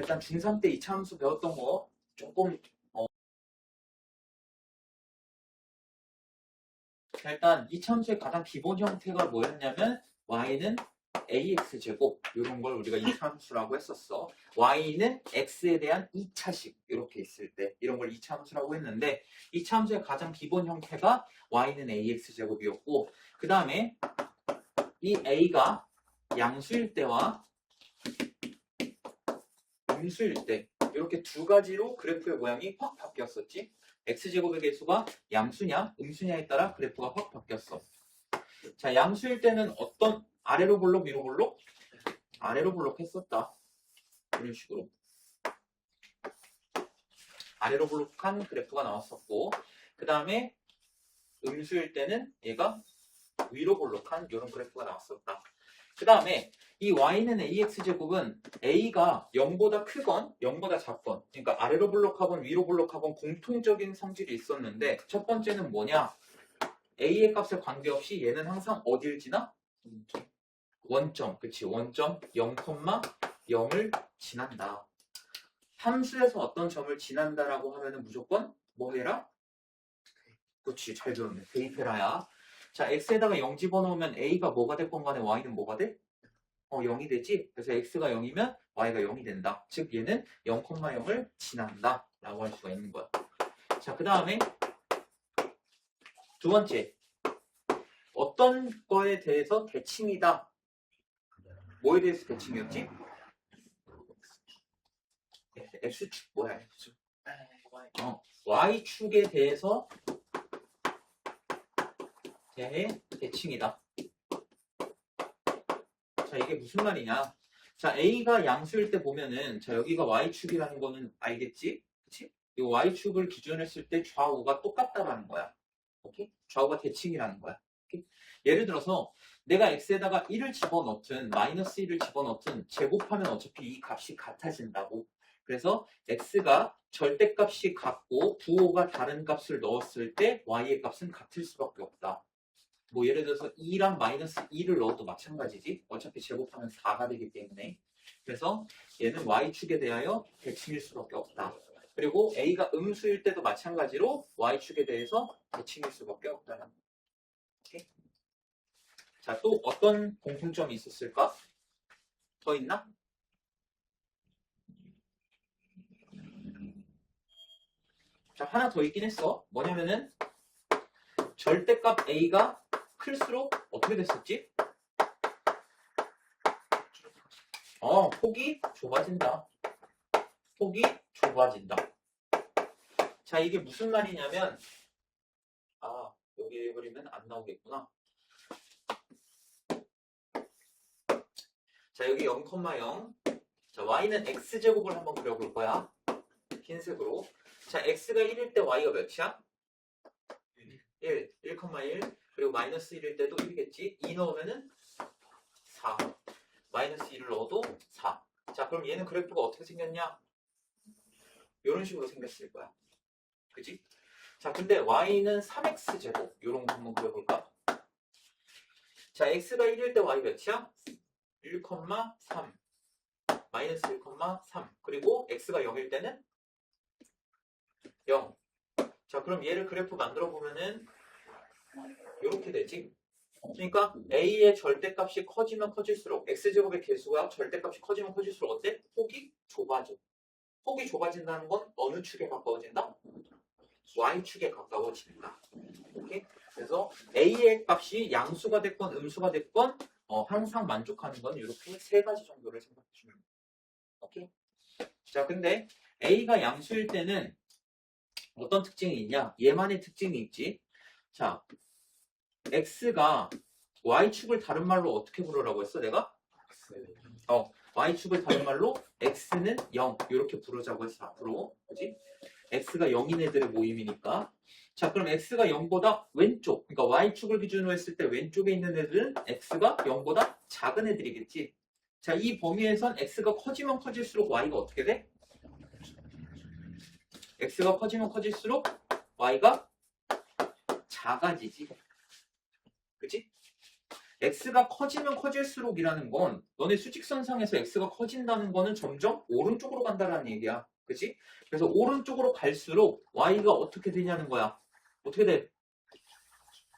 일단 중3 때 이차 함수 배웠던 거 조금 일단 이차 함수의 가장 기본 형태가 뭐였냐면 y는 ax제곱 이런 걸 우리가 이차 함수라고 했었어. y는 x에 대한 2차식 이렇게 있을 때 이런 걸 이차 함수라고 했는데 이차 함수의 가장 기본 형태가 y는 ax제곱이었고 그 다음에 이 a가 양수일 때와 음수일 때 이렇게 두 가지로 그래프의 모양이 확 바뀌었었지. x제곱의 개수가 양수냐 음수냐에 따라 그래프가 확 바뀌었어. 자, 양수일 때는 어떤 아래로 볼록 위로 볼록? 아래로 볼록 했었다. 이런 식으로 아래로 볼록한 그래프가 나왔었고 그 다음에 음수일 때는 얘가 위로 볼록한 이런 그래프가 나왔었다. 그 다음에 이 y는 ax제곱은 a가 0보다 크건 0보다 작건 그러니까 아래로 볼록하건 위로 볼록하건 공통적인 성질이 있었는데 첫 번째는 뭐냐? a의 값에 관계없이 얘는 항상 어딜 지나? 원점, 그치? 원점 0,0을 지난다. 함수에서 어떤 점을 지난다라고 하면은 무조건 뭐 해라? 그치, 잘 들었네. 대입해라야. 자, x에다가 0 집어넣으면 a가 뭐가 됐건 간에 y는 뭐가 돼? 0이 되지? 그래서 x가 0이면 y가 0이 된다. 즉 얘는 0,0을 지난다 라고 할 수가 있는 거야. 자, 그 다음에 두 번째 어떤 거에 대해서 대칭이다. 뭐에 대해서 대칭이었지? x축 뭐야? x축. y축에 대해서 대칭이다. 자, 이게 무슨 말이냐? 자, a가 양수일 때 보면은 자, 여기가 y축이라는 거는 알겠지? 그치? 이 y축을 기준으로 했을 때 좌우가 똑같다라는 거야. 오케이? 좌우가 대칭이라는 거야. 오케이? 예를 들어서 내가 x에다가 1을 집어넣든 마이너스 1을 집어넣든 제곱하면 어차피 이 값이 같아진다고. 그래서 x가 절대값이 같고 부호가 다른 값을 넣었을 때 y의 값은 같을 수밖에 없다. 뭐 예를 들어서 2랑 마이너스 2를 넣어도 마찬가지지. 어차피 제곱하면 4가 되기 때문에. 그래서 얘는 y축에 대하여 대칭일 수밖에 없다. 그리고 a가 음수일 때도 마찬가지로 y축에 대해서 대칭일 수밖에 없다는. 오케이? 자, 또 어떤 공통점이 있었을까? 더 있나? 자, 하나 더 있긴 했어. 뭐냐면은 절대값 a가 클수록 어떻게 됐었지? 폭이 좁아진다. 폭이 좁아진다. 자, 이게 무슨 말이냐면 여기 그리면 안 나오겠구나. 자, 여기 0,0. 자, y는 x제곱을 한번 그려볼 거야. 흰색으로. 자, x가 1일 때 y가 몇이야? 1, 1,1. 그리고 마이너스 1일 때도 1이겠지? 2 넣으면은 4. 마이너스 1을 넣어도 4. 자, 그럼 얘는 그래프가 어떻게 생겼냐? 이런 식으로 생겼을 거야. 그지? 자, 근데 y는 3x제곱. 이런 거 한번 그려볼까? 자, x가 1일 때 y 몇이야? 1,3. 마이너스 1,3. 그리고 x가 0일 때는 0. 자, 그럼 얘를 그래프 만들어 보면은 이렇게 되지. 그러니까 a의 절대값이 커지면 커질수록 x제곱의 개수가 절대값이 커지면 커질수록 어때? 폭이 좁아져. 폭이 좁아진다는 건 어느 축에 가까워진다? y축에 가까워진다. 오케이? 그래서 a의 값이 양수가 됐건 음수가 됐건 항상 만족하는 건 이렇게 세 가지 정도를 생각해 주면 돼요. 오케이? 자, 근데 a가 양수일 때는 어떤 특징이 있냐? 얘만의 특징이 있지. 자, x가 y축을 다른 말로 어떻게 부르라고 했어, 내가? y축을 다른 말로 x는 0 이렇게 부르자고 했어, 앞으로. 그지? x가 0인 애들의 모임이니까. 자, 그럼 x가 0보다 왼쪽, 그러니까 y축을 기준으로 했을 때 왼쪽에 있는 애들은 x가 0보다 작은 애들이겠지. 자, 이 범위에선 x가 커지면 커질수록 y가 어떻게 돼? x가 커지면 커질수록 y가 작아지지. 그치? x가 커지면 커질수록이라는 건 너네 수직선상에서 x가 커진다는 거는 점점 오른쪽으로 간다는 얘기야. 그치? 그래서 오른쪽으로 갈수록 y가 어떻게 되냐는 거야. 어떻게 돼?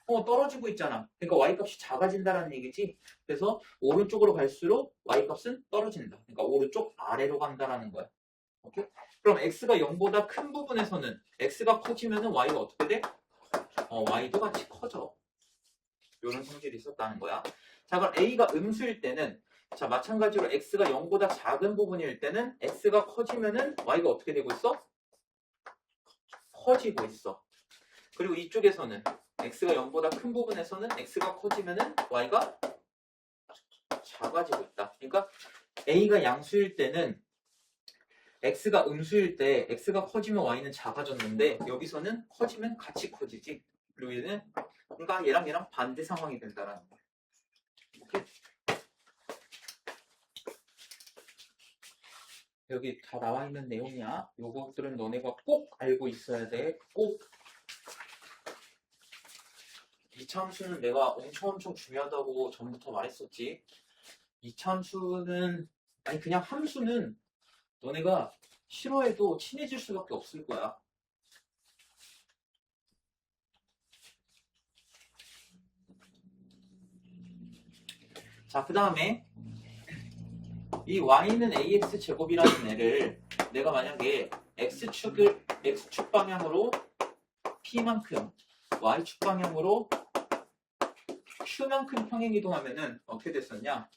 떨어지고 있잖아. 그러니까 y값이 작아진다는 얘기지. 그래서 오른쪽으로 갈수록 y값은 떨어진다. 그러니까 오른쪽 아래로 간다라는 거야. 오케이? 그럼 x가 0보다 큰 부분에서는 x가 커지면은 y가 어떻게 돼? y도 같이 커져. 이런 성질이 있었다는 거야. 자, 그럼 a가 음수일 때는 자, 마찬가지로 x가 0보다 작은 부분일 때는 x가 커지면은 y가 어떻게 되고 있어? 커지고 있어. 그리고 이쪽에서는 x가 0보다 큰 부분에서는 x가 커지면은 y가 작아지고 있다. 그러니까 a가 양수일 때는 x가 음수일 때 x가 커지면 y는 작아졌는데 여기서는 커지면 같이 커지지. 그리고 얘는 그러니까 얘랑 반대 상황이 된다라는 거야. 오케이? 여기 다 나와 있는 내용이야. 요것들은 너네가 꼭 알고 있어야 돼. 꼭. 이차 함수는 내가 엄청 중요하다고 전부터 말했었지. 이차 함수는 아니 그냥 함수는 너네가 싫어해도 친해질 수밖에 없을 거야. 자, 그 다음에 이 y는 ax 제곱이라는 애를 내가 만약에 x축 방향으로 p만큼 y축 방향으로 q만큼 평행이동하면은 어떻게 됐었냐?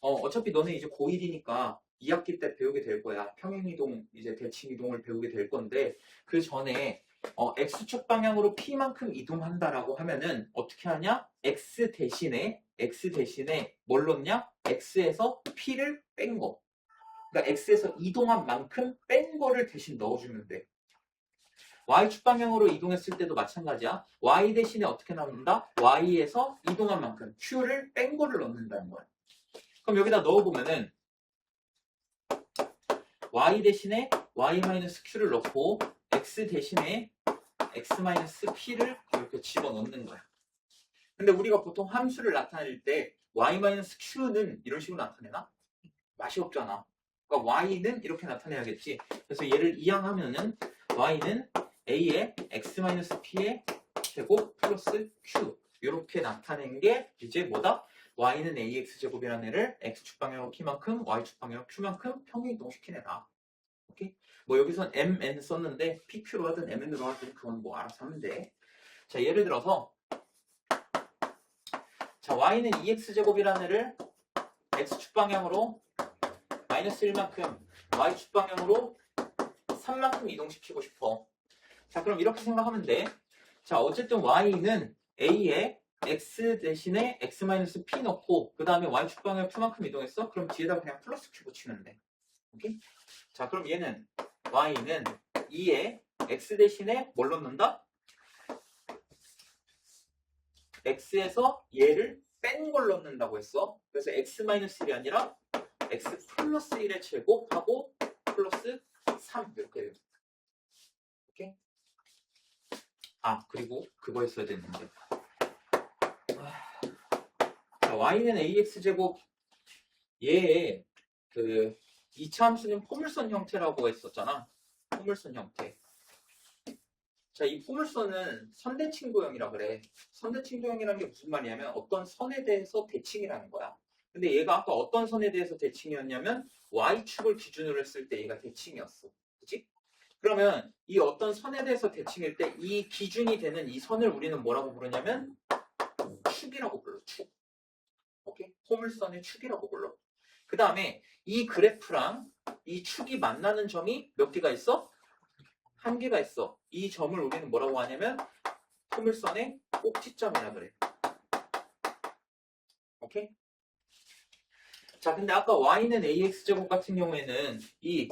어차피 너네 이제 고1이니까 2학기 때 배우게 될 거야. 평행이동, 이제 대칭이동을 배우게 될 건데, 그 전에, x축 방향으로 p만큼 이동한다라고 하면은 어떻게 하냐? x 대신에 뭘 넣냐? x에서 p를 뺀 거. 그러니까 x에서 이동한 만큼 뺀 거를 대신 넣어주면 돼. y축 방향으로 이동했을 때도 마찬가지야. y 대신에 어떻게 나온다? y에서 이동한 만큼 q를 뺀 거를 넣는다는 거야. 그럼 여기다 넣어보면은 y 대신에 y-q를 넣고 x 대신에 x-p를 이렇게 집어넣는 거야. 근데 우리가 보통 함수를 나타낼 때 y-q는 이런 식으로 나타내나? 맛이 없잖아. 그러니까 y는 이렇게 나타내야겠지. 그래서 얘를 이항하면은 y는 a의 x-p의 제곱 플러스 q 이렇게 나타낸 게 이제 뭐다? y는 ax제곱이라는 애를 x축 방향으로 p만큼 y축 방향으로 q만큼 평행이동시킨 애다. 오케이? 뭐 여기선 mn 썼는데 pq로 하든 mn으로 하든 그건 뭐 알아서 하면 돼. 자, 예를 들어서 자, y는 2x제곱이라는 애를 x축 방향으로 마이너스 1만큼 y축 방향으로 3만큼 이동시키고 싶어. 자, 그럼 이렇게 생각하면 돼. 자, 어쨌든 y는 a에 x 대신에 x-p 넣고 그 다음에 y축 방향 q만큼 이동했어? 그럼 뒤에다 그냥 플러스 q 붙이면 돼. 오케이? 자, 그럼 얘는 y는 2에 x 대신에 뭘 넣는다? x에서 얘를 뺀 걸 넣는다고 했어. 그래서 x-1이 아니라 x 플러스 1의 제곱하고 플러스 3 이렇게 돼요. 오케이? 아, 그리고 그거 했어야 됐는데. 자, y는 ax제곱 얘의 그 2차 함수는 포물선 형태라고 했었잖아. 포물선 형태. 자, 이 포물선은 선대칭도형이라 그래. 선대칭도형이라는 게 무슨 말이냐면 어떤 선에 대해서 대칭이라는 거야. 근데 얘가 아까 어떤 선에 대해서 대칭이었냐면 y축을 기준으로 했을 때 얘가 대칭이었어. 그치? 그러면 이 어떤 선에 대해서 대칭일 때 이 기준이 되는 이 선을 우리는 뭐라고 부르냐면 축이라고 불러. 축. 오케이? 포물선의 축이라고 불러. 그 다음에 이 그래프랑 이 축이 만나는 점이 몇 개가 있어? 한 개가 있어. 이 점을 우리는 뭐라고 하냐면 포물선의 꼭지점이라 그래. 오케이? 자, 근데 아까 y는 ax제곱 같은 경우에는 이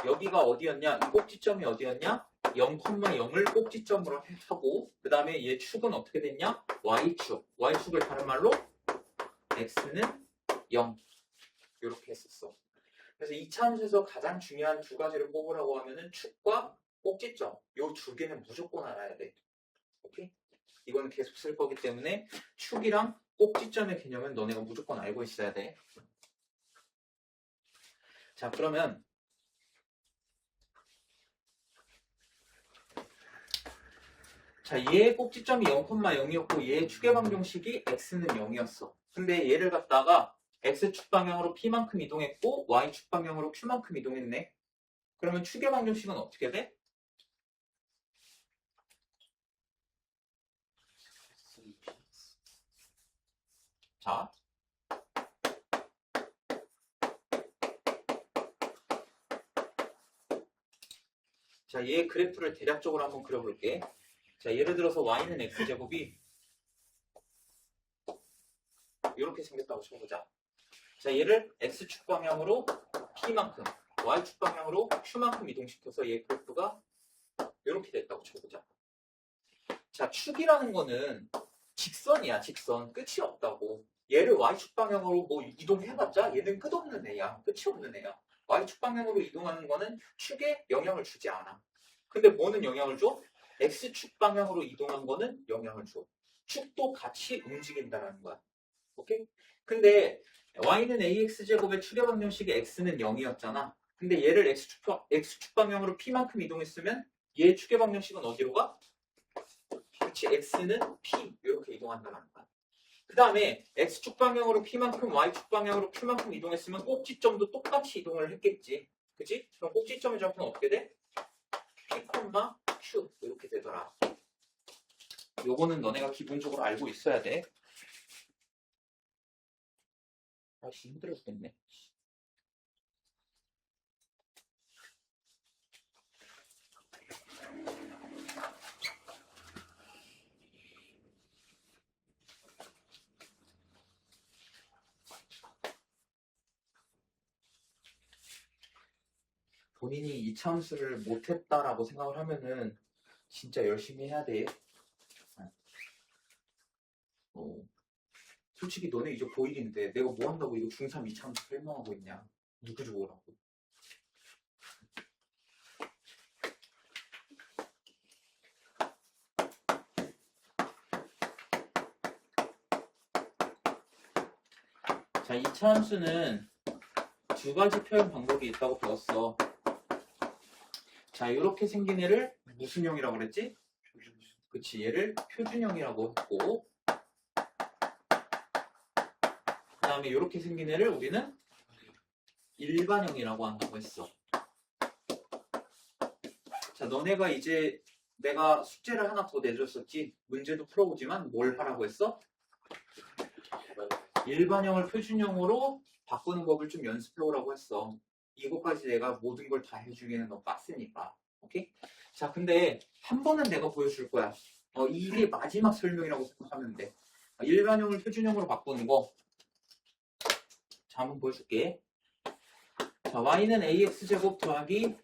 여기가 어디였냐? 이 꼭지점이 어디였냐? 0,0을 꼭지점으로 하고 그 다음에 얘 축은 어떻게 됐냐? y축. y축을 다른 말로 x는 0 이렇게 했었어. 그래서 2차 함수에서 가장 중요한 두 가지를 뽑으라고 하면은 축과 꼭지점. 요 두 개는 무조건 알아야 돼. 오케이? 이거는 계속 쓸 거기 때문에 축이랑 꼭지점의 개념은 너네가 무조건 알고 있어야 돼. 자, 그러면 자, 얘의 꼭지점이 0,0이었고 얘의 축의 방정식이 x는 0이었어. 근데 얘를 갖다가 x축 방향으로 p만큼 이동했고 y축 방향으로 q만큼 이동했네. 그러면 축의 방정식은 어떻게 돼? 자, 자, 얘의 그래프를 대략적으로 한번 그려볼게. 자, 예를 들어서 y는 x제곱이 이렇게 생겼다고 쳐보자. 자, 얘를 x축 방향으로 p만큼, y축 방향으로 q만큼 이동시켜서 얘 그래프가 이렇게 됐다고 쳐보자. 자, 축이라는 거는 직선이야, 직선. 끝이 없다고. 얘를 y축 방향으로 뭐 이동해봤자 얘는 끝없는 애야. 끝이 없는 애야. y축 방향으로 이동하는 거는 축에 영향을 주지 않아. 근데 뭐는 영향을 줘? x축 방향으로 이동한 거는 영향을 줘. 축도 같이 움직인다는 거야. 오케이? 근데 y는 ax제곱의 축의 방정식이 x는 0이었잖아. 근데 얘를 x축 방향으로 p만큼 이동했으면 얘의 축의 방정식은 어디로 가? 그렇지, x는 p 이렇게 이동한다는 거야. 그 다음에 x축 방향으로 p만큼 y축 방향으로 q만큼 이동했으면 꼭지점도 똑같이 이동을 했겠지. 그치? 그럼 꼭지점의 좌표는 어떻게 돼? p, q 이렇게 되더라. 요거는 너네가 기본적으로 알고 있어야 돼. 아씨, 힘들어 죽겠네. 본인이 2차 함수를 못했다라고 생각을 하면은 진짜 열심히 해야 돼. 솔직히 너네 이제 고1인데 내가 뭐 한다고 이거 중3 2차 함수 설명하고 있냐. 누구 죽어라고. 자, 2차 함수는 두 가지 표현 방법이 있다고 배웠어. 자, 이렇게 생긴 애를 무슨 형이라고 그랬지? 그치, 얘를 표준형이라고 했고, 그 다음에 이렇게 생긴 애를 우리는 일반형이라고 한다고 했어. 자, 너네가 이제 내가 숙제를 하나 더 내줬었지? 문제도 풀어보지만 뭘 하라고 했어? 일반형을 표준형으로 바꾸는 법을 좀 연습해오라고 했어. 이거까지 내가 모든 걸 다 해주기에는 너무 빡세니까. 오케이? 자, 근데 한 번은 내가 보여줄 거야. 이게 마지막 설명이라고 생각하면 돼. 일반형을 표준형으로 바꾸는 거. 자, 한번 보여줄게. 자, y는 ax제곱 더하기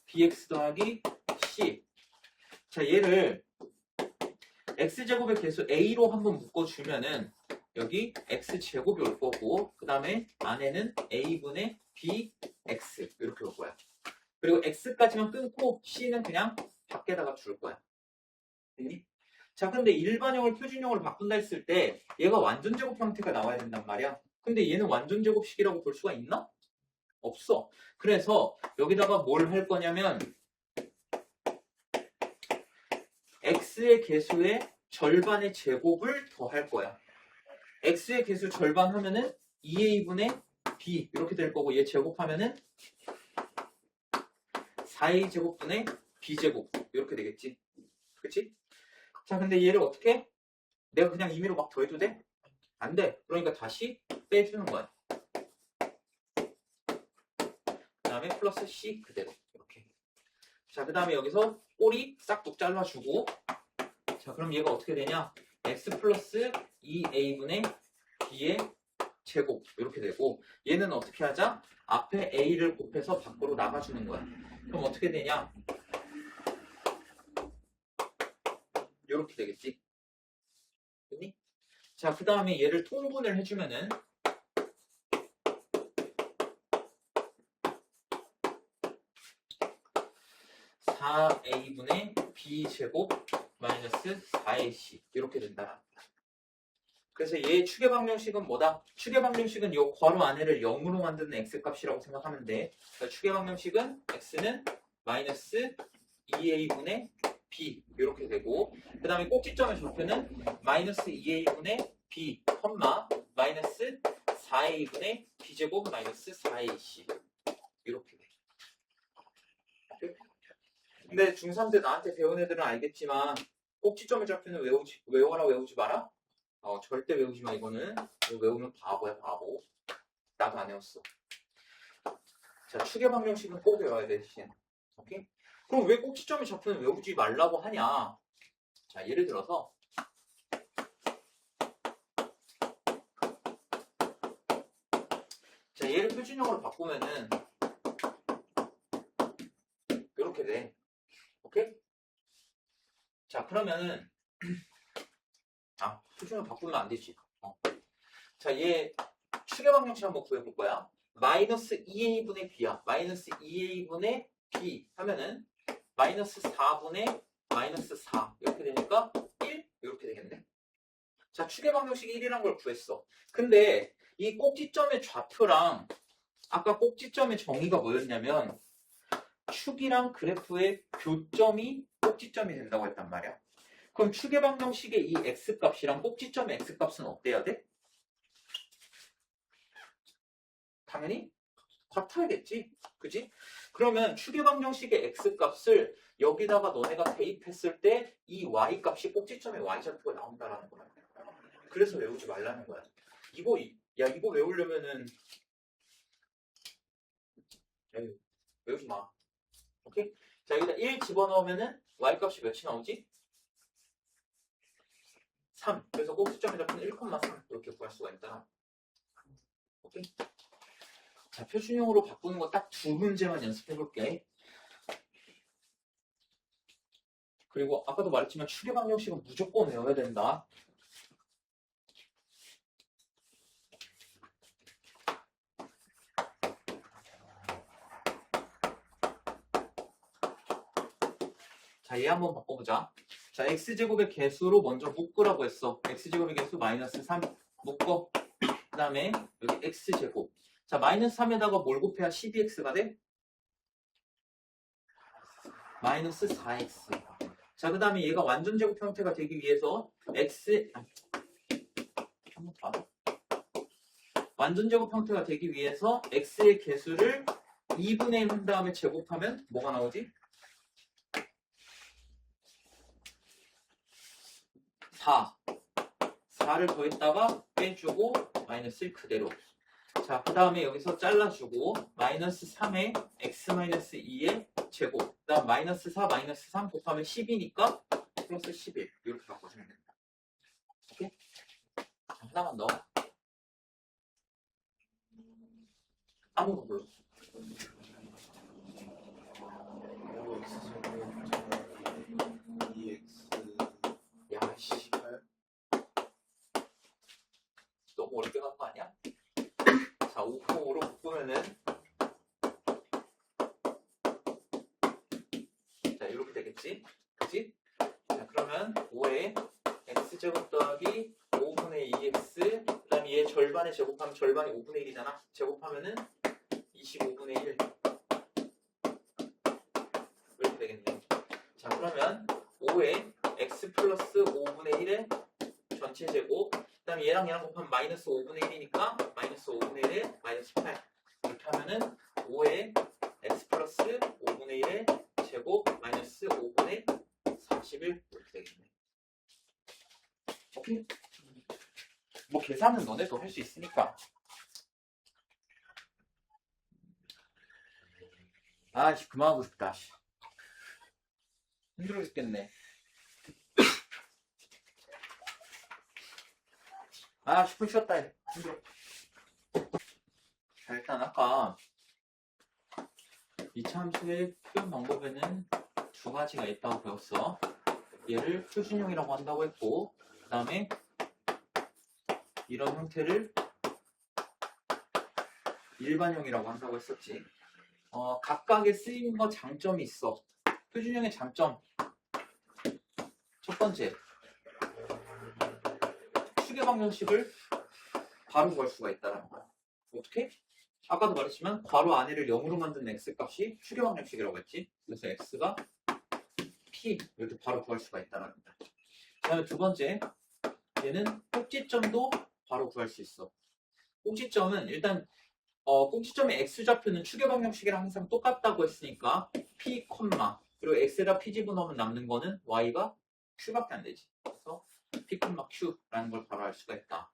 bx 더하기 c. 자, 얘를 x제곱의 개수 a로 한번 묶어주면은 여기 x제곱이 올 거고, 그 다음에 안에는 a분의 bx 이렇게 올 거야. 그리고 x까지만 끊고 c는 그냥 밖에다가 줄 거야. 됐니? 자, 근데 일반형을 표준형으로 바꾼다 했을 때 얘가 완전제곱 형태가 나와야 된단 말이야. 근데 얘는 완전제곱식이라고 볼 수가 있나? 없어. 그래서 여기다가 뭘 할 거냐면 x의 개수의 절반의 제곱을 더할 거야. x의 개수 절반 하면은 2a분의 b 이렇게 될 거고, 얘 제곱하면은 4a 제곱분의 b제곱 이렇게 되겠지. 그치? 자, 근데 얘를 어떻게? 내가 그냥 임의로 막 더해도 돼? 안 돼. 그러니까 다시 빼주는 거야. 그 다음에 플러스 c 그대로 이렇게. 자, 그 다음에 여기서 꼬리 싹둑 잘라주고, 자, 그럼 얘가 어떻게 되냐? x 플러스 2a분의 b의 제곱 이렇게 되고, 얘는 어떻게 하자? 앞에 a를 곱해서 밖으로 나가주는 거야. 그럼 어떻게 되냐? 이렇게 되겠지. 됐니? 자, 그 다음에 얘를 통분을 해주면은 4a분의 b제곱 마이너스 4ac 이렇게 된다. 그래서 얘의 추계 방정식은 뭐다? 추계 방정식은 요 괄호 안에를 0으로 만드는 x값이라고 생각하면 돼. 그러니까 추계 방정식은 x는 마이너스 2a분의 b 이렇게 되고, 그 다음에 꼭지점의 좌표는 마이너스 2a분의 b, 마이너스 4a분의 b제곱 마이너스 4ac 이렇게 돼. 근데 중3 때 나한테 배운 애들은 알겠지만 꼭지점의 좌표는 외워라 외우지 마라? 절대 외우지 마. 이거는 이거 외우면 바보야, 바보. 나도 안 외웠어. 자, 추계 방정식은 꼭 외워야 돼, 대신. 오케이? 그럼 왜 꼭지점의 좌표는 외우지 말라고 하냐? 자, 예를 들어서 자, 얘를 표준형으로 바꾸면은 이렇게 돼. 오케이? 자, 그러면은 표준형으로 바꾸면 안 되지. 자, 얘 추계 방정식 한번 구해볼 거야. 마이너스 2a분의 b야. 마이너스 2a분의 b 하면은 마이너스 4분의 마이너스 4 이렇게 되니까 1 이렇게 되겠네. 자, 추계 방정식 1이란 걸 구했어. 근데 이 꼭지점의 좌표랑 아까 꼭지점의 정의가 뭐였냐면 축이랑 그래프의 교점이 꼭지점이 된다고 했단 말이야. 그럼 추계 방정식의 이 x값이랑 꼭지점의 x값은 어때야 돼? 당연히 같아야겠지. 그지? 그러면 추계 방정식의 x값을 여기다가 너네가 대입했을 때 이 y값이 꼭지점의 y좌표가 나온다라는 거야. 그래서 외우지 말라는 거야. 이거 외우려면은 외우지 마. 오케이? 자, 여기다 1 집어넣으면은 y값이 몇이 나오지? 3. 그래서 꼭지점의 좌표는 1,3 이렇게 구할 수가 있다. 오케이? 자, 표준형으로 바꾸는 거 딱 두 문제만 연습해볼게. 그리고 아까도 말했지만 추계 방정식은 무조건 외워야 된다. 자, 얘 한번 바꿔보자. 자, x제곱의 개수로 먼저 묶으라고 했어. x제곱의 개수 마이너스 3 묶어. 그 다음에 여기 x제곱. 자, 마이너스 3에다가 뭘 곱해야 12x가 돼? 마이너스 4x. 자, 그 다음에 얘가 완전 제곱 형태가 되기 위해서 한번 봐. 완전 제곱 형태가 되기 위해서 x의 개수를 2분의 1 한 다음에 제곱하면 뭐가 나오지? 4를 더했다가 빼주고 마이너스 1 그대로. 자, 그 다음에 여기서 잘라주고 마이너스 3에 x 마이너스 2의 제곱. 그 다음 마이너스 4 마이너스 3 곱하면 10이니까 플러스 11 이렇게 바꿔주면 된다. 오케이? 자, 하나만 더. 아무거 불러. 야, 씨. 너무 어렵게 간 거 아니야? 자, 5,5로 바꾸면은 자, 이렇게 되겠지? 그치? 자, 그러면 5에 x제곱 더하기 5분의 2x 그 다음에 얘 절반에 제곱하면 절반이 5분의 1이잖아. 제곱하면은 25분의 1 이렇게 되겠네. 자, 그러면 5에 x 플러스 5분의 1의 전체 제곱 그 다음에 얘랑 곱하면 마이너스 5분의 1이니까 마이너스 5분의 1에 마이너스 8 이렇게 하면은 5에 x 플러스 5분의 1의 제곱 마이너스 5분의 41 이렇게 되겠네. 오케이? 뭐 계산은 너네도 할 수 있으니까. 아씨, 그만하고 싶다. 힘들어 죽겠네. 아, 10분 쉬었다. 힘들어. 자, 일단 아까 이차함수의 표현 방법에는 두 가지가 있다고 배웠어. 얘를 표준형이라고 한다고 했고, 그 다음에 이런 형태를 일반형이라고 한다고 했었지. 각각의 쓰임과 장점이 있어. 표준형의 장점. 첫 번째, 추계 방정식을 바로 구할 수가 있다는 거야. 어떻게? 아까도 말했지만 괄호 안에를 0으로 만든 x값이 추계 방정식이라고 했지. 그래서 x가 p 이렇게 바로 구할 수가 있다는 거야. 그다음에 두 번째, 얘는 꼭지점도 바로 구할 수 있어. 꼭지점은 일단 꼭지점의 x좌표는 추계 방정식이랑 항상 똑같다고 했으니까 p, 그리고 x에다 p 집어넣으면 남는 거는 y가 q밖에 안 되지. 그래서 p, q라는 걸 바로 알 수가 있다.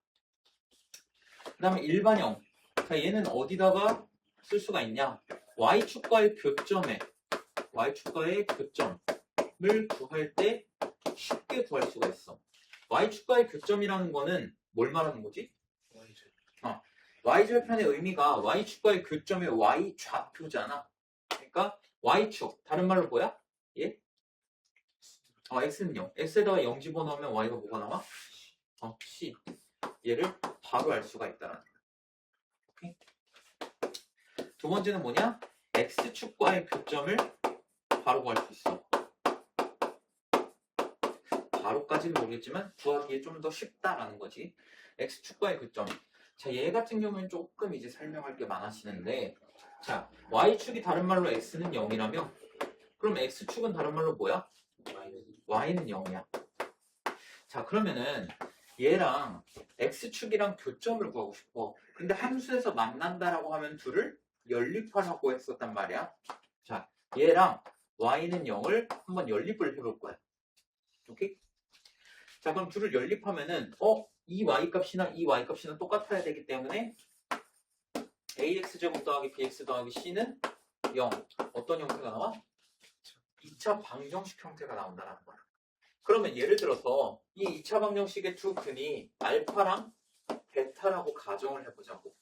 그 다음에 일반형. 자, 얘는 어디다가 쓸 수가 있냐? y축과의 교점을 구할 때 쉽게 구할 수가 있어. y축과의 교점이라는 거는 뭘 말하는 거지? y절편의 의미가 y축과의 교점의 y좌표잖아. 그러니까 y축, 다른 말로 뭐야? 예? x는 0. x에다가 0 집어넣으면 y가 뭐가 나와? c. 얘를 바로 알 수가 있다는 거야. 오케이? 두 번째는 뭐냐? x축과의 교점을 바로 구할 수 있어. 바로까지는 모르겠지만 구하기에 좀 더 쉽다라는 거지. x축과의 교점. 자, 얘 같은 경우는 조금 이제 설명할 게 많아지는데, 자, y축이 다른 말로 x는 0이라며? 그럼 x축은 다른 말로 뭐야? y는 0이야. 자, 그러면은 얘랑 x축이랑 교점을 구하고 싶어. 근데 함수에서 만난다라고 하면 둘을 연립하라고 했었단 말이야. 자, 얘랑 y는 0을 한번 연립을 해볼 거야. 오케이? 자, 그럼 둘을 연립하면은 이 y값이나 이 y값이나 똑같아야 되기 때문에 ax제곱 더하기 bx 더하기 c는 0. 어떤 형태가 나와? 2차 방정식 형태가 나온다는 거야. 그러면 예를 들어서 이 2차 방정식의 두 근이 알파랑 베타라고 가정을 해보자고.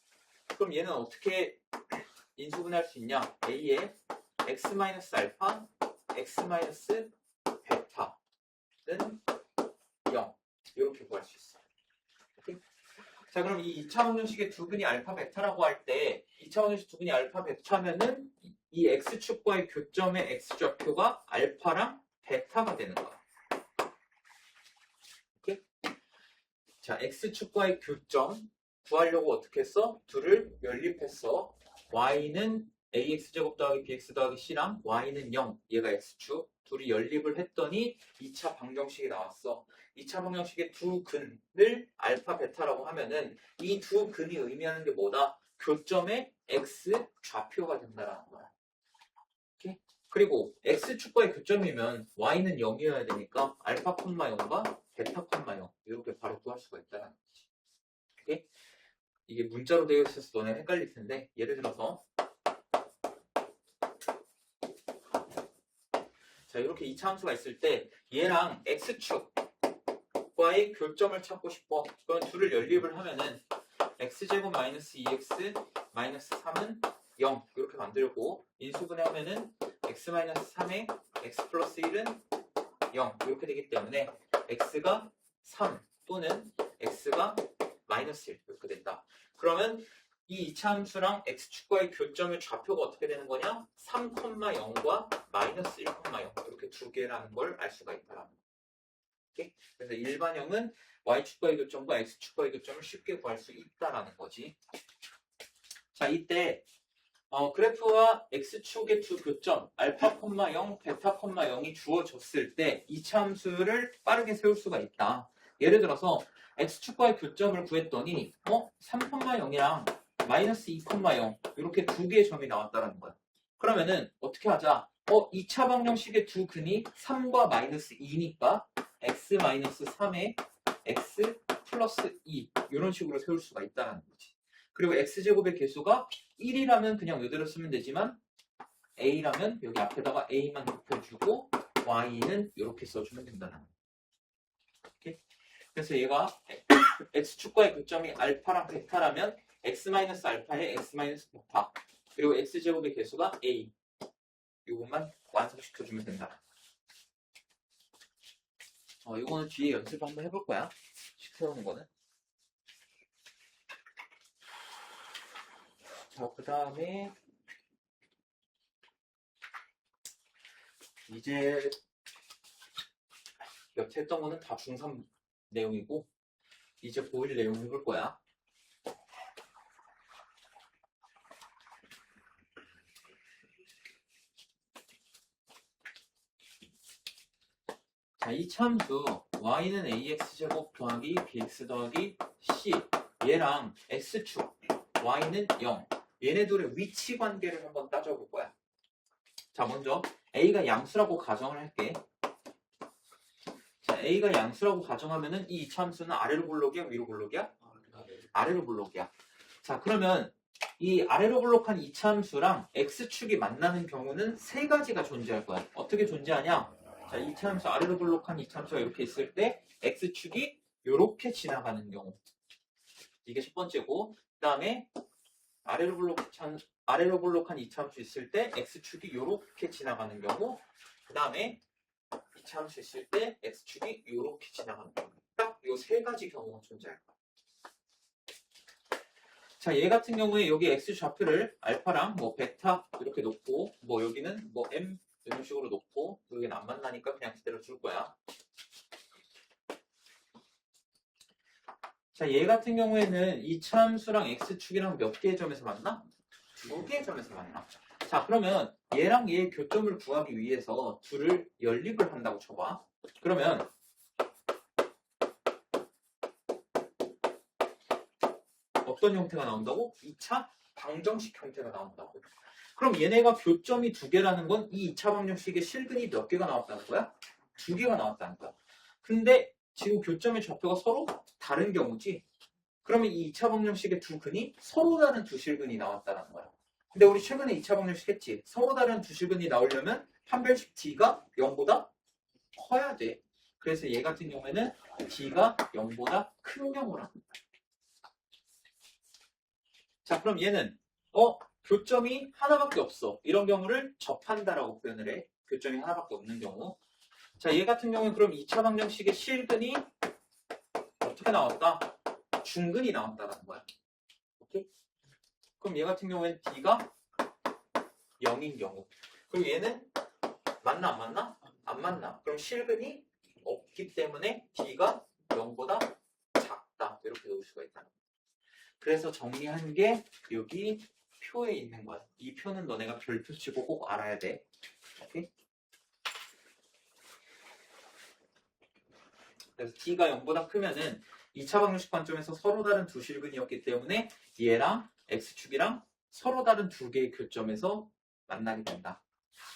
그럼 얘는 어떻게 인수분해할 수 있냐? a의 x-알파, x-베타는 0. 이렇게 구할 수 있어. 오케이? 자, 그럼 이 2차 방정식의 두 근이 알파, 베타라고 할 때 2차 방정식 두 근이 알파, 베타면은 이 x축과의 교점의 x좌표가 알파랑 베타가 되는 거야. 오케이? 자, x축과의 교점 구하려고 어떻게 했어? 둘을 연립했어. y는 ax제곱 더하기 bx 더하기 c랑 y는 0, 얘가 x축. 둘이 연립을 했더니 2차 방정식이 나왔어. 2차 방정식의 두 근을 알파, 베타라고 하면은 이 두 근이 의미하는 게 뭐다? 교점의 x 좌표가 된다라는 거야. 오케이? 그리고 x축과의 교점이면 y는 0이어야 되니까 알파, 0과 베타, 0 이렇게 바로 구할 수가 있다는 거지. 오케이? 이게 문자로 되어 있어서 너네 헷갈릴 텐데 예를 들어서 자, 이렇게 2차 함수가 있을 때 얘랑 x축과의 교점을 찾고 싶어. 그럼 둘을 연립을 하면은 x제곱 마이너스 2x 마이너스 3은 0 이렇게 만들고 인수분해하면은 x 마이너스 3에 x 플러스 1은 0 이렇게 되기 때문에 x가 3 또는 x가 마이너스 1 이렇게 된다. 그러면 이 2차 함수랑 x축과의 교점의 좌표가 어떻게 되는 거냐? 3,0과 마이너스 1,0 이렇게 두 개라는 걸 알 수가 있다. 오케이? 그래서 일반형은 y축과의 교점과 x축과의 교점을 쉽게 구할 수 있다라는 거지. 자, 이때 그래프와 x축의 두 교점 알파, 0, 베타, 0이 주어졌을 때 2차 함수를 빠르게 세울 수가 있다. 예를 들어서 x축과의 교점을 구했더니 3,0이랑 마이너스 2,0 이렇게 두 개의 점이 나왔다는 거야. 그러면은 어떻게 하자? 2차 방정식의 두 근이 3과 마이너스 2니까 x 마이너스 3에 x 플러스 2 이런 식으로 세울 수가 있다는 거지. 그리고 x제곱의 개수가 1이라면 그냥 이대로 쓰면 되지만 a라면 여기 앞에다가 a만 곱해주고 y는 이렇게 써주면 된다는 거야. 오케이? 그래서 얘가 x축과의 교점이 알파랑 베타라면 x-알파에 x-베타 그리고 x제곱의 개수가 a 이것만 완성시켜주면 된다. 이거는 뒤에 연습 한번 해볼 거야. 식 세우는 거는. 자, 그 다음에 이제 여태 했던 거는 다 중3 내용이고 이제 보일 내용 해볼 거야. 자, 이 참수 y는 ax제곱 더하기 bx 더하기 c 얘랑 x축 y는 0 얘네 둘의 위치 관계를 한번 따져볼 거야. 자, 먼저 a가 양수라고 가정을 할게. 자, a가 양수라고 가정하면은 이 이차함수는 아래로 볼록이야, 위로 볼록이야? 아래로 볼록이야. 자, 그러면 이 아래로 볼록한 이차함수랑 x축이 만나는 경우는 세 가지가 존재할 거야. 어떻게 존재하냐? 자, 이차함수 아래로 볼록한 이차함수가 이렇게 있을 때 x축이 이렇게 지나가는 경우. 이게 첫 번째고, 그 다음에 아래로 볼록한 이차함수 있을 때 x축이 이렇게 지나가는 경우, 그 다음에 이차함수 있을 때 x축이 이렇게 지나가는 경우. 딱 이 세 가지 경우가 존재할 거야. 자, 얘 같은 경우에 여기 x 좌표를 알파랑 뭐 베타 이렇게 놓고, 뭐 여기는 뭐 m 이런 식으로 놓고, 여기는 안 만나니까 그냥 그대로 줄 거야. 자, 얘 같은 경우에는 이차함수랑 x축이랑 몇 개의 점에서 만나? 두 개의 점에서 만나. 자, 그러면 얘랑 얘의 교점을 구하기 위해서 둘을 연립을 한다고 쳐봐. 그러면 어떤 형태가 나온다고? 2차 방정식 형태가 나온다고. 그럼 얘네가 교점이 두 개라는 건 이 2차 방정식의 실근이 몇 개가 나왔다는 거야? 두 개가 나왔다는 거야. 근데 지금 교점의 좌표가 서로 다른 경우지? 그러면 이 2차 방정식의 두 근이 서로 다른 두 실근이 나왔다는 거야. 근데 우리 최근에 2차 방정식 했지? 서로 다른 두 실근이 나오려면 판별식 D가 0보다 커야 돼. 그래서 얘 같은 경우에는 D가 0보다 큰 경우라는 거야. 자, 그럼 얘는 교점이 하나밖에 없어. 이런 경우를 접한다라고 표현을 해. 교점이 하나밖에 없는 경우. 자, 얘 같은 경우는 그럼 2차 방정식의 실근이 어떻게 나왔다? 중근이 나왔다라는 거야. 오케이? 그럼 얘 같은 경우에는 D가 0인 경우. 그럼 얘는 맞나 안 맞나? 안 맞나. 그럼 실근이 없기 때문에 D가 0보다 작다. 이렇게 놓을 수가 있다. 그래서 정리한 게 여기 표에 있는 거야. 이 표는 너네가 별표 치고 꼭 알아야 돼. 오케이? 그래서 D가 0보다 크면은 2차 방정식 관점에서 서로 다른 두 실근이었기 때문에 얘랑 X축이랑 서로 다른 두 개의 교점에서 만나게 된다.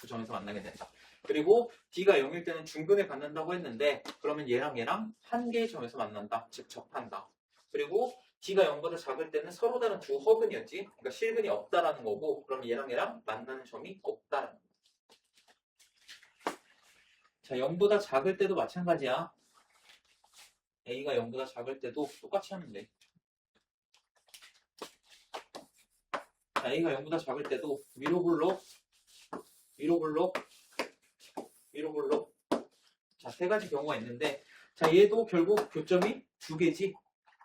그 점에서 만나게 된다. 그리고 D가 0일 때는 중근을 갖는다고 했는데 그러면 얘랑 한 개의 점에서 만난다. 즉 접한다. 그리고 D가 0보다 작을 때는 서로 다른 두 허근이었지. 그러니까 실근이 없다라는 거고 그럼 얘랑 만나는 점이 없다라는 거야. 자, 0보다 작을 때도 마찬가지야. A가 0보다 작을 때도 똑같이 하면 돼. 자, A가 0보다 작을 때도 위로 볼록, 위로 볼록, 위로 볼록. 자, 세 가지 경우가 있는데 자, 얘도 결국 교점이 두 개지.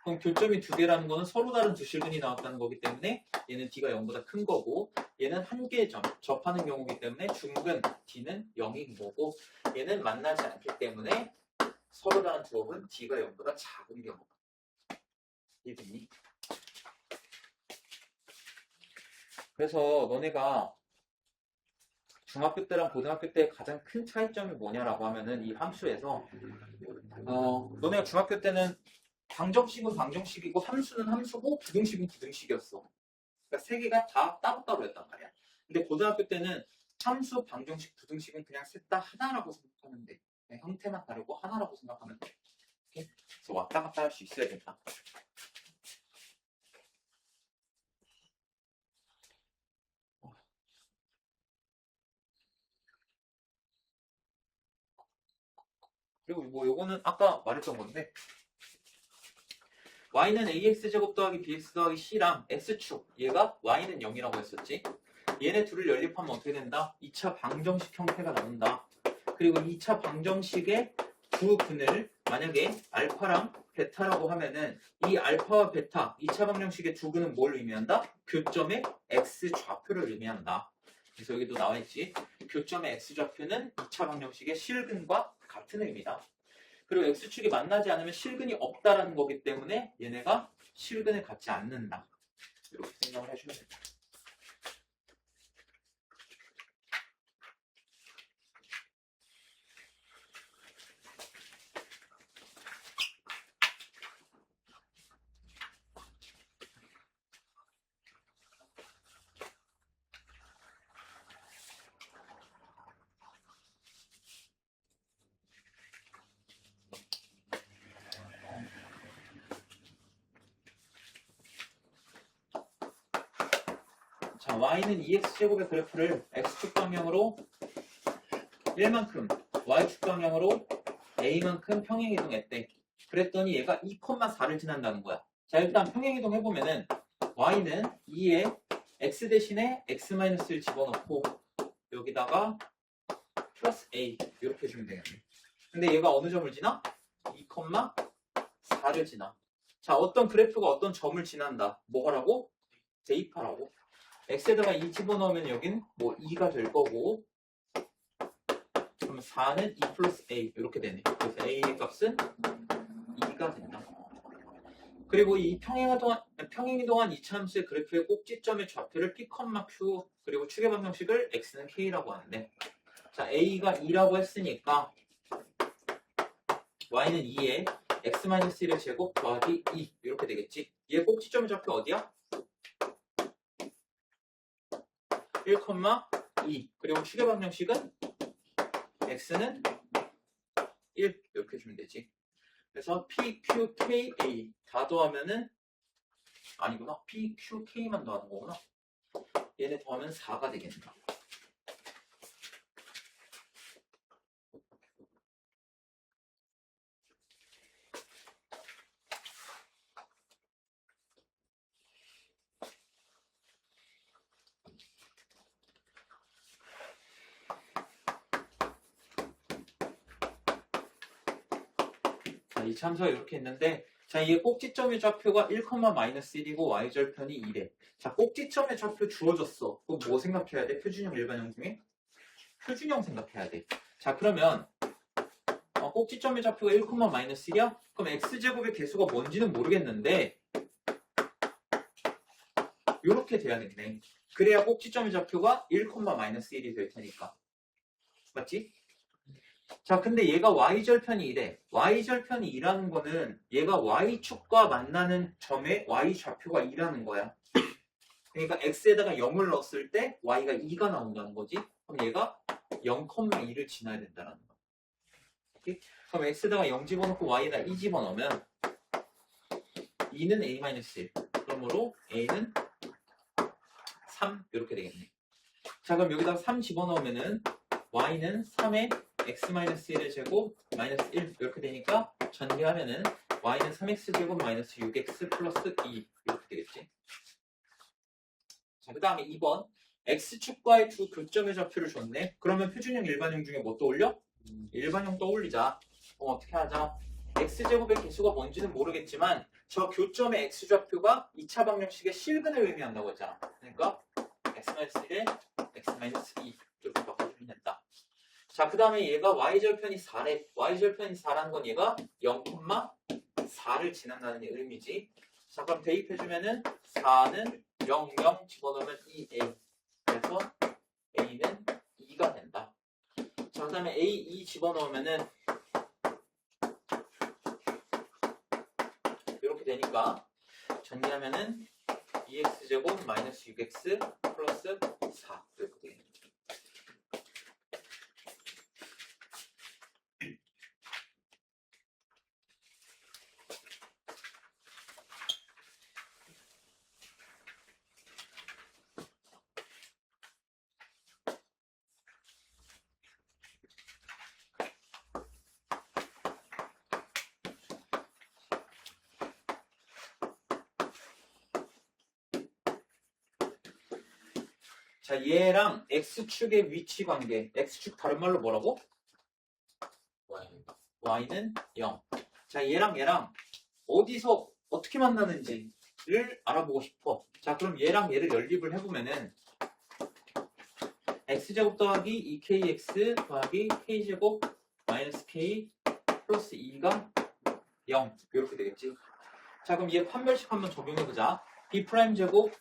그럼 교점이 두 개라는 거는 서로 다른 두 실근이 나왔다는 거기 때문에 얘는 D가 0보다 큰 거고 얘는 한 개의 점, 접하는 경우이기 때문에 중근 D는 0인 거고 얘는 만나지 않기 때문에 서로 다른 두 업은 D가 0보다 작은 경우. 이해됐니? 그래서 너네가 중학교 때랑 고등학교 때 가장 큰 차이점이 뭐냐라고 하면은 이 함수에서 너네가 중학교 때는 방정식은 방정식이고 함수는 함수고 부등식은 부등식이었어. 그러니까 세 개가 다 따로따로였단 말이야. 근데 고등학교 때는 함수, 방정식, 부등식은 그냥 셋 다 하나라고 생각하면 돼. 형태만 다르고 하나라고 생각하면 돼. 이렇게? 그래서 왔다 갔다 할 수 있어야 된다. 그리고 뭐 요거는 아까 말했던 건데 y는 ax제곱 더하기 bx 더하기 c랑 x축 얘가 y는 0이라고 했었지. 얘네 둘을 연립하면 어떻게 된다? 2차 방정식 형태가 나온다. 그리고 2차 방정식의 두 근을 만약에 알파랑 베타라고 하면은 이 알파와 베타 2차 방정식의 두 근은 뭘 의미한다? 교점의 x 좌표를 의미한다. 그래서 여기도 나와있지. 교점의 x 좌표는 2차 방정식의 실근과 같은 의미다. 그리고 x축이 만나지 않으면 실근이 없다라는 거기 때문에 얘네가 실근을 갖지 않는다. 이렇게 생각을 해주면 됩니다. 자, y는 2x제곱의 그래프를 x축 방향으로 1만큼, y축 방향으로 a만큼 평행이동했대. 그랬더니 얘가 2,4를 지난다는 거야. 자, 일단 평행이동 해보면은 y는 2에 x 대신에 x-를 집어넣고 여기다가 플러스 a 이렇게 해주면 되겠네. 근데 얘가 어느 점을 지나? 2,4를 지나. 자, 어떤 그래프가 어떤 점을 지난다. 뭐 하라고? 대입하라고. x에다가 2 집어넣으면 여긴 뭐 2가 될 거고, 그러면 4는 2 플러스 a 이렇게 되네. 그래서 a의 값은 2가 된다. 그리고 이 평행이동한 이차함수의 그래프의 꼭지점의 좌표를 p, q 그리고 축의 방정식을 x는 k라고 하는데, 자, a가 2라고 했으니까 y는 2에 x-1의 제곱 더하기 2 이렇게 되겠지. 얘 꼭지점의 좌표 어디야? 1,2 그리고 축의 방정식은 x는 1 이렇게 주면 되지. 그래서 p, q, k, a 다 더하면은 아니구나. p, q, k만 더하는 거구나. 얘네 더하면 4가 되겠다. 이 참수가 이렇게 있는데, 자, 이게 꼭지점의 좌표가 1,-1이고 y절편이 2래. 자, 꼭지점의 좌표 주어졌어. 그럼 뭐 생각해야 돼? 표준형, 일반형 중에? 표준형 생각해야 돼. 자, 그러면 꼭지점의 좌표가 1,-1이야? 그럼 x제곱의 개수가 뭔지는 모르겠는데 이렇게 돼야겠네. 그래야 꼭지점의 좌표가 1,-1이 될 테니까. 맞지? 자, 근데 얘가 y절편이 이래. y절편이 2라는 거는 얘가 y축과 만나는 점의 y좌표가 2라는 거야. 그러니까 x에다가 0을 넣었을 때 y가 2가 나온다는 거지. 그럼 얘가 0,2를 지나야 된다는 거야. 오케이? 그럼 x에다가 0 집어넣고 y에다 2 집어넣으면 2는 a-1. 그러므로 a는 3 이렇게 되겠네. 자, 그럼 여기다가 3 집어넣으면은 y는 3에 x-1의 제곱 마이너스 1 이렇게 되니까 전개하면은 y는 3x 제곱 마이너스 6x 플러스 2 이렇게 되겠지. 자, 그 다음에 2번 x축과의 두 교점의 좌표를 줬네. 그러면 표준형, 일반형 중에 뭐 떠올려? 일반형 떠올리자. 어떻게 하자? x제곱의 개수가 뭔지는 모르겠지만 저 교점의 x좌표가 2차 방정식의 실근을 의미한다고 했잖아. 그러니까 x-1에 x-2 이렇게 바꿔주면 된다. 자, 그 다음에 얘가 y절편이 4래. y절편이 4라는 건 얘가 0,4를 지난다는 의미지. 자, 그럼 대입해주면은 4는 0, 0 집어넣으면 2a. 그래서 a는 2가 된다. 자, 그 다음에 a 2 집어넣으면은 이렇게 되니까 정리하면은 2x제곱 마이너스 6x 플러스 4 이렇게 되겠네. 자, 얘랑 x축의 위치 관계. x축 다른 말로 뭐라고? y는 0. 자, 얘랑 어디서 어떻게 만나는지를 알아보고 싶어. 자, 그럼 얘랑 얘를 연립을 해보면은 x제곱 더하기 2kx 더하기 k제곱 마이너스 k 플러스 2가 0 이렇게 되겠지. 자, 그럼 얘 판별식 한번 적용해보자. b 프라임 제곱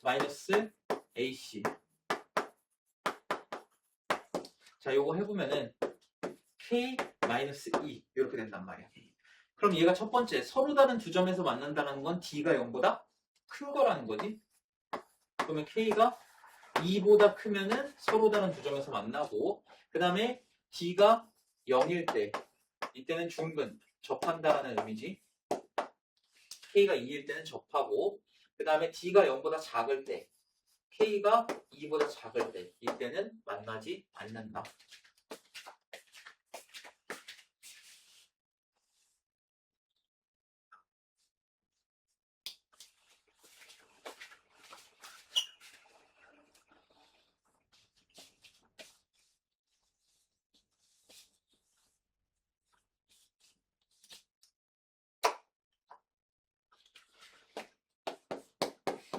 마이너스 ac. 자, 요거 해보면은 k 마이너스 2 이렇게 된단 말이야. 그럼 얘가 첫 번째 서로 다른 두 점에서 만난다는 건 d가 0보다 큰 거라는 거지. 그러면 k가 2보다 크면은 서로 다른 두 점에서 만나고, 그 다음에 d가 0일 때 이때는 중근 접한다라는 의미지. k가 2일 때는 접하고, 그 다음에 d가 0보다 작을 때 k가 2보다 작을 때 이때는 만나지 않는다.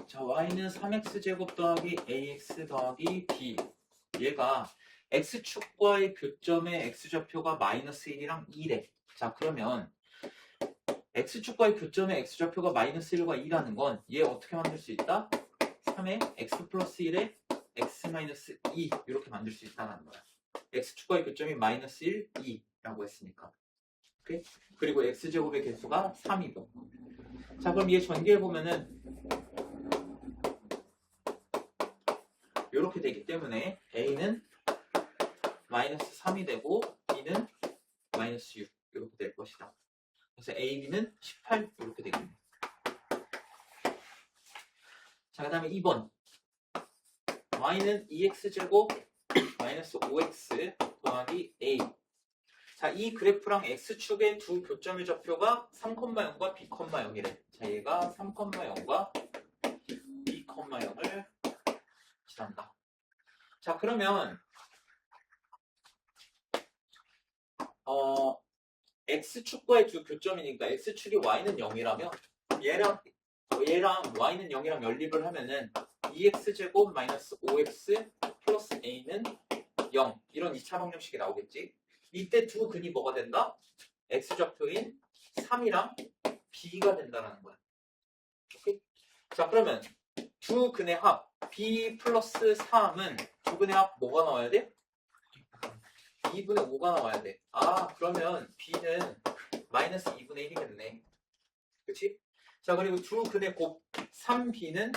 자, y는 3x제곱 더하기 ax 더하기 b. 얘가 x축과의 교점의 x좌표가 마이너스 1이랑 2래. 자, 그러면 x축과의 교점의 x좌표가 마이너스 1과 2라는 건 얘 어떻게 만들 수 있다? 3의 x 플러스 1에 x 마이너스 2 이렇게 만들 수 있다는 거야. x축과의 교점이 마이너스 1, 2라고 했으니까. 오케이? 그리고 x제곱의 개수가 3이고. 자, 그럼 얘 전개해보면은 이렇게 되기 때문에 a는 마이너스 3이 되고 b는 마이너스 6 이렇게 될 것이다. 그래서 a, b는 18 이렇게 되겠네. 자, 그 다음에 2번 y는 2x제곱 마이너스 5x 더하기 a. 자, 이 그래프랑 x축의 두 교점의 좌표가 3,0과 b,0이래. 자, 얘가 3,0과 b,0을 지난다. 자, 그러면 x축과의 두 교점이니까 x축이 y는 0이라면 얘랑 y는 0이랑 연립을 하면은 2x제곱 마이너스 5x 플러스 a는 0 이런 2차 방정식이 나오겠지. 이때 두 근이 뭐가 된다? x좌표인 3이랑 b가 된다는 거야. 오케이? 자, 그러면 두 근의 합 b 플러스 3은 두 근의 합 뭐가 나와야 돼? 2분의 5가 나와야 돼. 아, 그러면 b는 마이너스 2분의 1이겠네. 그치? 자, 그리고 두 근의 곱 3b는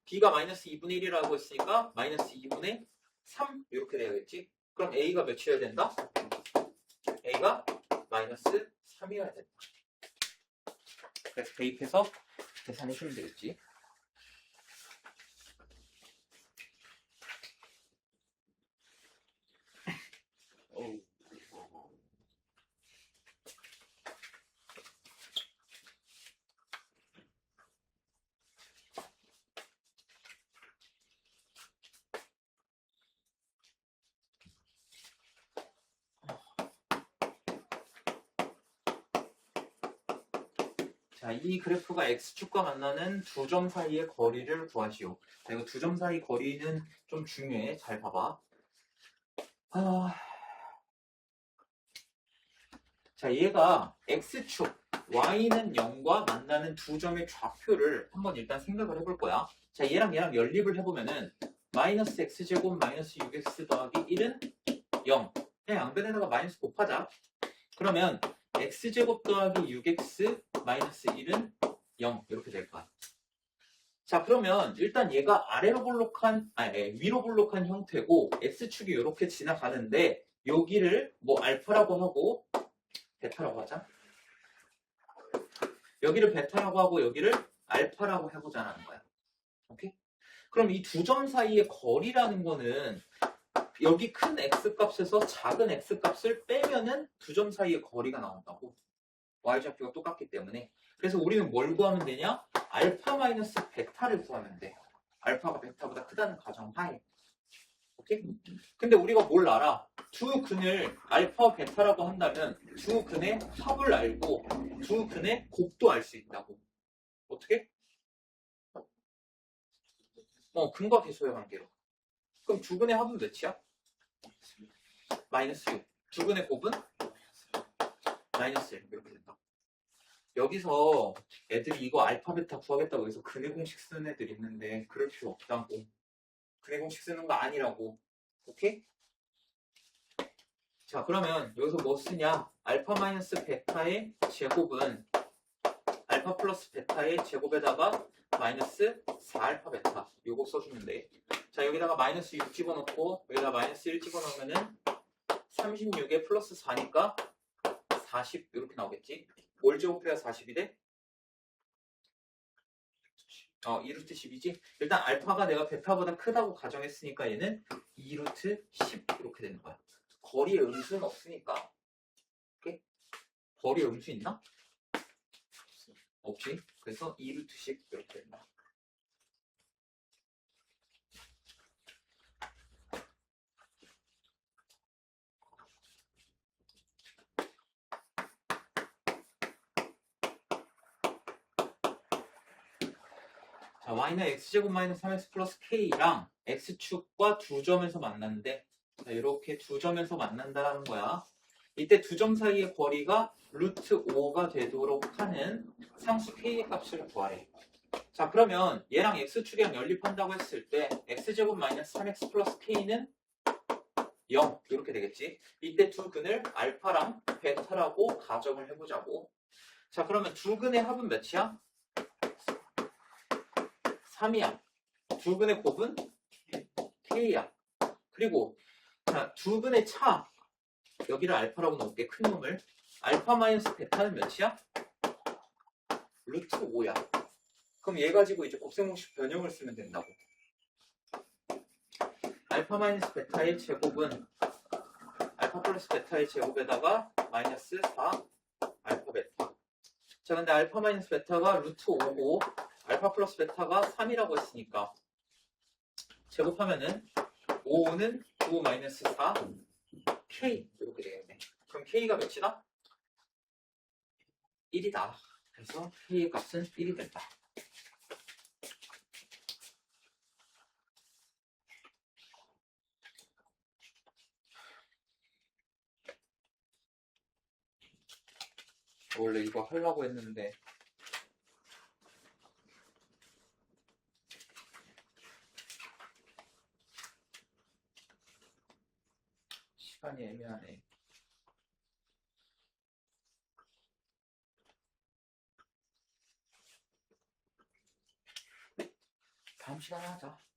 b가 마이너스 2분의 1이라고 했으니까 마이너스 2분의 3 이렇게 돼야겠지? 그럼 a가 몇이어야 된다? a가 마이너스 3이어야 된다. 그래서 대입해서 계산해주면 되겠지. 자, 이 그래프가 x축과 만나는 두 점 사이의 거리를 구하시오. 자, 이거 두 점 사이 거리는 좀 중요해. 잘 봐봐. 자, 얘가 x축 y는 0과 만나는 두 점의 좌표를 한번 일단 생각을 해볼 거야. 자, 얘랑 연립을 해보면은 마이너스 x제곱 마이너스 6x 더하기 1은 0. 그냥 양변에다가 마이너스 곱하자. 그러면 x제곱 더하기 6x 마이너스 1은 0 이렇게 될 거야. 자, 그러면 일단 얘가 위로 볼록한 형태고 x축이 이렇게 지나가는데 여기를 뭐 알파라고 하고 베타라고 하자. 여기를 베타라고 하고 여기를 알파라고 해보자는 거야. 오케이? 그럼 이 두 점 사이의 거리라는 거는 여기 큰 x값에서 작은 x값을 빼면은 두 점 사이의 거리가 나온다고. y좌표가 똑같기 때문에. 그래서 우리는 뭘 구하면 되냐? 알파 마이너스 베타를 구하면 돼. 알파가 베타보다 크다는 가정하에. 오케이? 근데 우리가 뭘 알아? 두 근을 알파 베타라고 한다면 두 근의 합을 알고 두 근의 곱도 알 수 있다고. 어떻게? 근과 계수의 관계로. 그럼 두 근의 합은 몇이야? 마이너스 6. 두 근의 곱은? 마이너스 1 이렇게 된다. 여기서 애들이 이거 알파 베타 구하겠다고 해서 근해 공식 쓰는 애들 있는데 그럴 필요 없다고. 근해 공식 쓰는 거 아니라고. 오케이? 자, 그러면 여기서 뭐 쓰냐? 알파 마이너스 베타의 제곱은 알파 플러스 베타의 제곱에다가 마이너스 4알파 베타 요거 써주면 돼. 자, 여기다가 마이너스 6 집어넣고 여기다 마이너스 1 집어넣으면은 36에 플러스 4니까 40 이렇게 나오겠지? 뭘 제곱해야 40이 돼? 2루트 10이지? 일단 알파가 내가 베타보다 크다고 가정했으니까 얘는 2루트 10 이렇게 되는 거야. 거리의 음수는 없으니까. 오케이? 거리의 음수 있나? 없지? 그래서 2루트 10 이렇게 된다. 자, y는 x제곱 마이너스 3x 플러스 k랑 x축과 두 점에서 만났는데 자, 이렇게 두 점에서 만난다라는 거야. 이때 두 점 사이의 거리가 루트 5가 되도록 하는 상수 k의 값을 구하래. 자, 그러면 얘랑 x축이랑 연립한다고 했을 때 x제곱 마이너스 3x 플러스 k는 0 이렇게 되겠지. 이때 두 근을 알파랑 베타라고 가정을 해보자고. 자, 그러면 두 근의 합은 몇이야? 3이야. 두 근의 곱은 k야. 그리고 자, 두 근의 차 여기를 알파라고 넣을게. 큰 놈을. 알파 마이너스 베타는 몇이야? 루트 5야. 그럼 얘 가지고 이제 곱셈공식 변형을 쓰면 된다고. 알파 마이너스 베타의 제곱은 알파 플러스 베타의 제곱에다가 마이너스 4 알파 베타. 자, 근데 알파 마이너스 베타가 루트 5고 알파 플러스 베타가 3이라고 했으니까 제곱하면은 5는 9 마이너스 4 K 이렇게 되겠네. 그럼 K가 몇이다? 1이다. 그래서 K의 값은 1이 된다. 원래 이거 하려고 했는데 시간이 애매하네. 다음 시간에 하자.